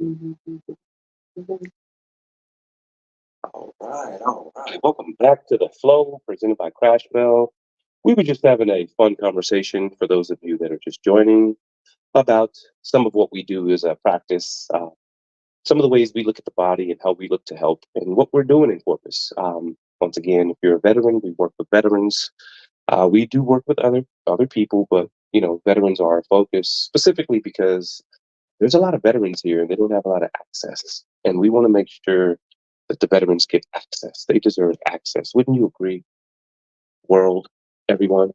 All right. Welcome back to the flow presented by CrashBell. We were just having a fun conversation for those of you that are just joining about some of what we do as a practice, some of the ways we look at the body and how we look to help, and what we're doing in Corpus. Once again, if you're a veteran, we work with veterans. We do work with other people, but veterans are our focus specifically because there's a lot of veterans here and they don't have a lot of access. And we want to make sure that the veterans get access. They deserve access. Wouldn't you agree, world, everyone?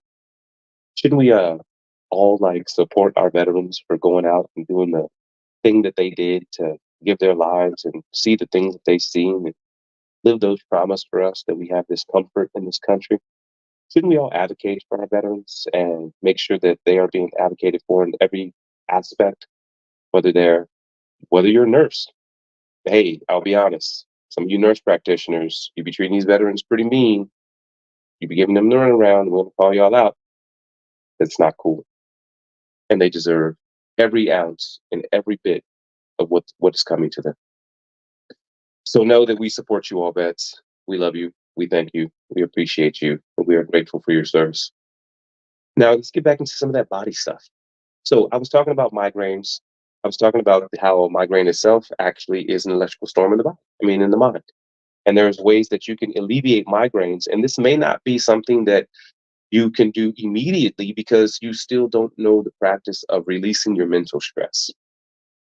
Shouldn't we all like support our veterans for going out and doing the thing that they did to give their lives and see the things that they've seen and live those promise for us that we have this comfort in this country? Shouldn't we all advocate for our veterans and make sure that they are being advocated for in every aspect, whether they're whether you're a nurse? Hey, I'll be honest. Some of you nurse practitioners, you be treating these veterans pretty mean. You be giving them the runaround. We'll call y'all out. That's not cool. And they deserve every ounce and every bit of what is coming to them. So know that we support you all, vets. We love you. We thank you. We appreciate you. And we are grateful for your service. Now let's get back into some of that body stuff. So I was talking about migraines. I was talking about how a migraine itself actually is an electrical storm in the body. I mean, in the mind. And there's ways that you can alleviate migraines. And this may not be something that you can do immediately because you still don't know the practice of releasing your mental stress.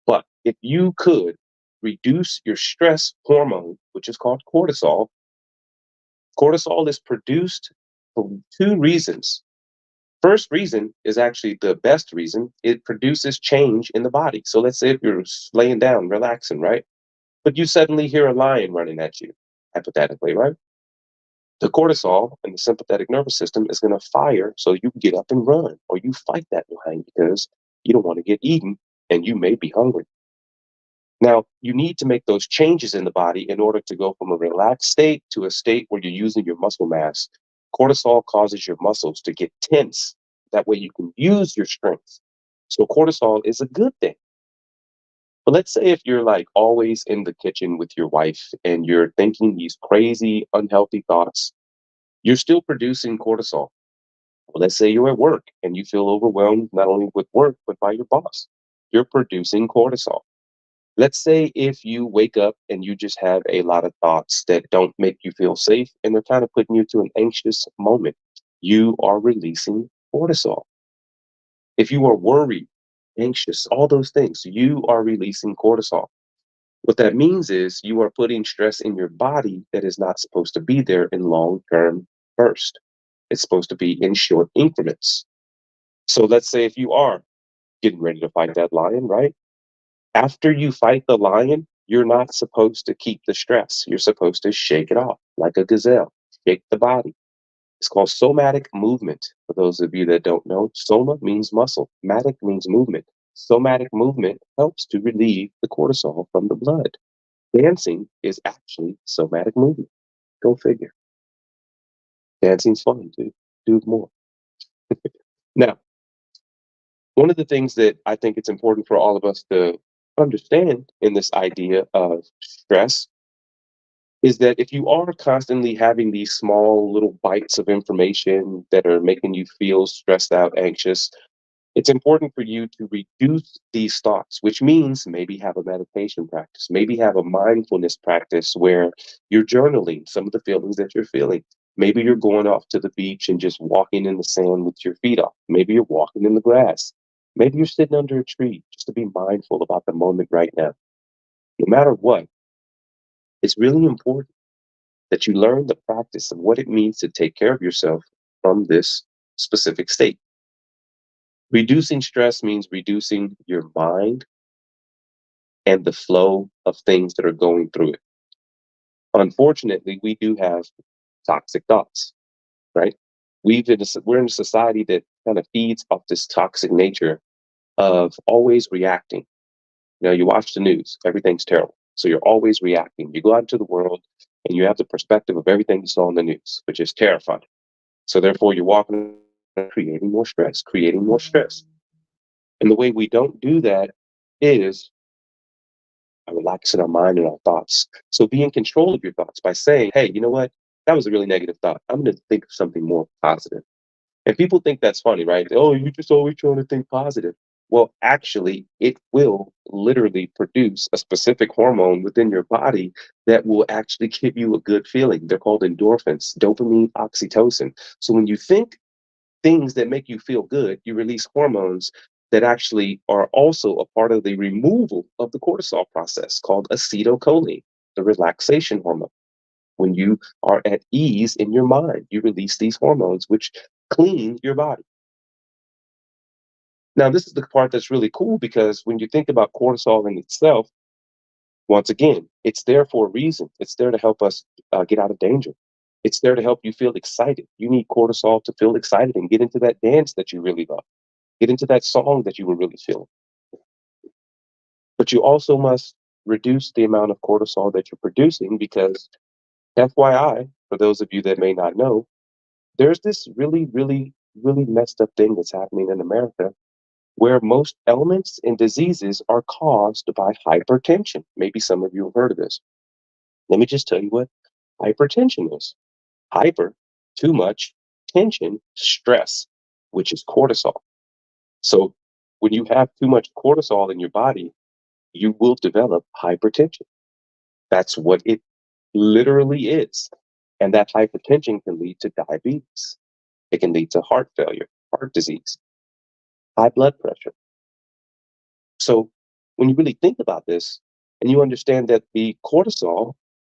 But if you could reduce your stress hormone, which is called cortisol, cortisol is produced for two reasons. First reason is actually the best reason. It produces change in the body. So let's say if you're laying down, relaxing, right? But you suddenly hear a lion running at you, hypothetically, right? The cortisol in the sympathetic nervous system is going to fire so you get up and run, or you fight that lion because you don't want to get eaten and you may be hungry. Now, you need to make those changes in the body in order to go from a relaxed state to a state where you're using your muscle mass. Cortisol causes your muscles to get tense. That way you can use your strength. So cortisol is a good thing. But let's say if you're like always in the kitchen with your wife and you're thinking these crazy, unhealthy thoughts, you're still producing cortisol. Well, let's say you're at work and you feel overwhelmed not only with work, but by your boss. You're producing cortisol. Let's say if you wake up and you just have a lot of thoughts that don't make you feel safe and they're kind of putting you to an anxious moment, you are releasing cortisol. If you are worried, anxious, all those things, you are releasing cortisol. What that means is you are putting stress in your body that is not supposed to be there in long term burst. It's supposed to be in short increments. So let's say if you are getting ready to fight that lion, right? After you fight the lion, you're not supposed to keep the stress. You're supposed to shake it off like a gazelle, shake the body. It's called somatic movement. For those of you that don't know, soma means muscle, matic means movement. Somatic movement helps to relieve the cortisol from the blood. Dancing is actually somatic movement. Go figure. Dancing's fun too. Do it more. Now, one of the things that I think it's important for all of us to understand in this idea of stress is that if you are constantly having these small little bites of information that are making you feel stressed out, anxious, it's important for you to reduce these thoughts, which means maybe have a meditation practice, maybe have a mindfulness practice where you're journaling some of the feelings that you're feeling. Maybe you're going off to the beach and just walking in the sand with your feet up. Maybe you're walking in the grass. Maybe you're sitting under a tree just to be mindful about the moment right now. No matter what, it's really important that you learn the practice of what it means to take care of yourself from this specific state. Reducing stress means reducing your mind and the flow of things that are going through it. Unfortunately, we do have toxic thoughts, right? We're in a society that kind of feeds off this toxic nature of always reacting. You watch the news, everything's terrible. So you're always reacting. You go out into the world and you have the perspective of everything you saw in the news, which is terrifying. So therefore, you're walking, creating more stress, creating more stress. And the way we don't do that is by relaxing our mind and our thoughts. So be in control of your thoughts by saying, hey, you know what? That was a really negative thought. I'm going to think of something more positive. And people think that's funny, right? Oh, you're just always trying to think positive. Well, actually, it will literally produce a specific hormone within your body that will actually give you a good feeling. They're called endorphins, dopamine, oxytocin. So when you think things that make you feel good, you release hormones that actually are also a part of the removal of the cortisol process called acetylcholine, the relaxation hormone. When you are at ease in your mind, you release these hormones, which clean your body. Now, this is the part that's really cool because when you think about cortisol in itself, once again, it's there for a reason. It's there to help us get out of danger. It's there to help you feel excited. You need cortisol to feel excited and get into that dance that you really love, get into that song that you were really feeling. But you also must reduce the amount of cortisol that you're producing because, FYI, for those of you that may not know, there's this really, really, really messed up thing that's happening in America where most ailments and diseases are caused by hypertension. Maybe some of you have heard of this. Let me just tell you what hypertension is. Hyper, too much, tension, stress, which is cortisol. So when you have too much cortisol in your body, you will develop hypertension. That's what it literally is. And that hypertension can lead to diabetes. It can lead to heart failure, heart disease, high blood pressure. So when you really think about this and you understand that the cortisol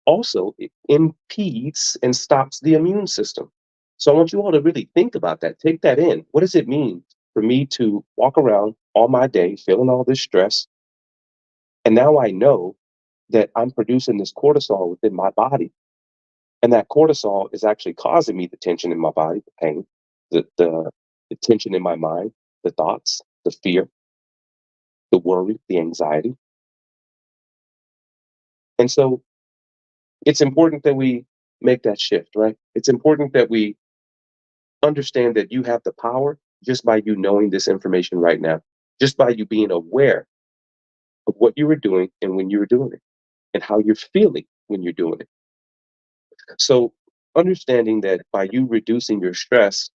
also impedes and stops the immune system. So I want you all to really think about that. Take that in. What does it mean for me to walk around all my day feeling all this stress? And now I know that I'm producing this cortisol within my body. And that cortisol is actually causing me the tension in my body, the pain, the tension in my mind, the thoughts, the fear, the worry, the anxiety. And so it's important that we make that shift, right? It's important that we understand that you have the power just by you knowing this information right now, just by you being aware of what you were doing and when you were doing it and how you're feeling when you're doing it. So, understanding that by you reducing your stress,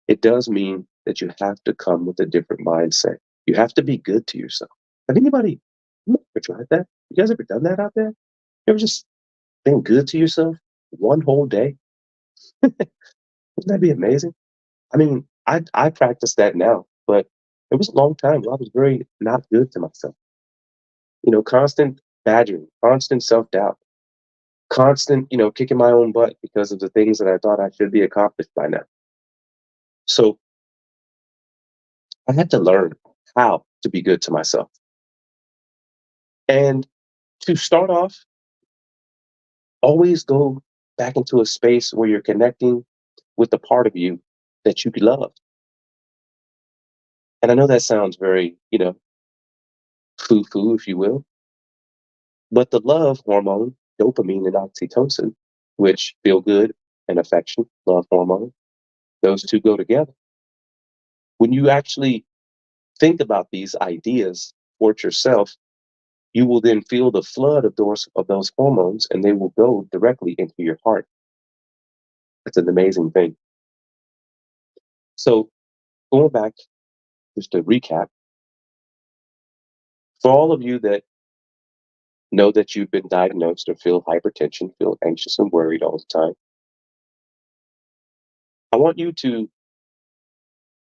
it does mean that you have to come with a different mindset. You have to be good to yourself. Have anybody you ever tried that? You guys ever done that out there? You ever just been good to yourself one whole day? Wouldn't that be amazing? I mean, I practice that now, but it was a long time where I was very not good to myself. Constant badgering, constant self-doubt, constant, kicking my own butt because of the things that I thought I should be accomplished by now. So I had to learn how to be good to myself. And to start off, always go back into a space where you're connecting with the part of you that you love. And I know that sounds very, foo-foo, if you will, but the love hormone, dopamine and oxytocin, which feel good and affection, love hormone, those two go together. When you actually think about these ideas towards yourself, you will then feel the flood of those hormones and they will go directly into your heart. It's an amazing thing. So going back, just to recap, for all of you that know that you've been diagnosed or feel hypertension, feel anxious and worried all the time, I want you to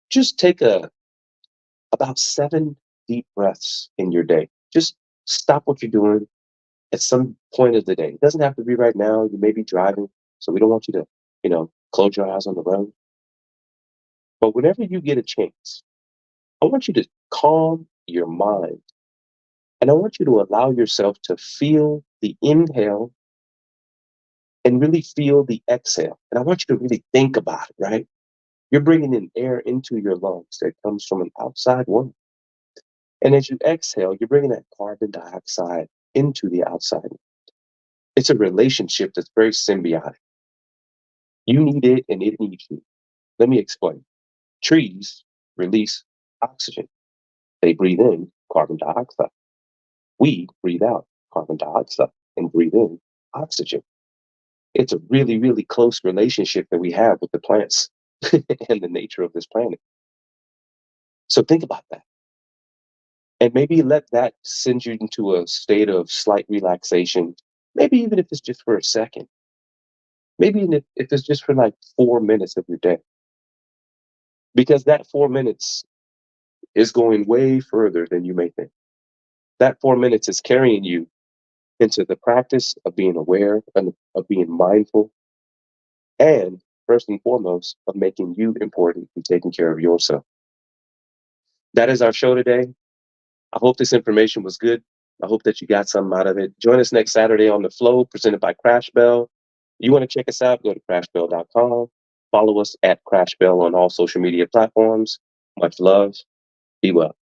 just take about 7 deep breaths in your day. Just stop what you're doing at some point of the day. It doesn't have to be right now. You may be driving, so we don't want you to, close your eyes on the road. But whenever you get a chance, I want you to calm your mind and I want you to allow yourself to feel the inhale and really feel the exhale. And I want you to really think about it, right? You're bringing in air into your lungs that comes from an outside world. And as you exhale, you're bringing that carbon dioxide into the outside. It's a relationship that's very symbiotic. You need it and it needs you. Let me explain. Trees release oxygen. They breathe in carbon dioxide. We breathe out carbon dioxide and breathe in oxygen. It's a really, really close relationship that we have with the plants and the nature of this planet. So think about that. And maybe let that send you into a state of slight relaxation, maybe even if it's just for a second, maybe even if it's just for like 4 minutes of your day, because that 4 minutes is going way further than you may think. That 4 minutes is carrying you into the practice of being aware and of being mindful, and first and foremost, of making you important and taking care of yourself. That is our show today. I hope this information was good. I hope that you got something out of it. Join us next Saturday on The Flow, presented by CrashBell. You want to check us out, go to crashbell.com. Follow us at CrashBell on all social media platforms. Much love. Be well.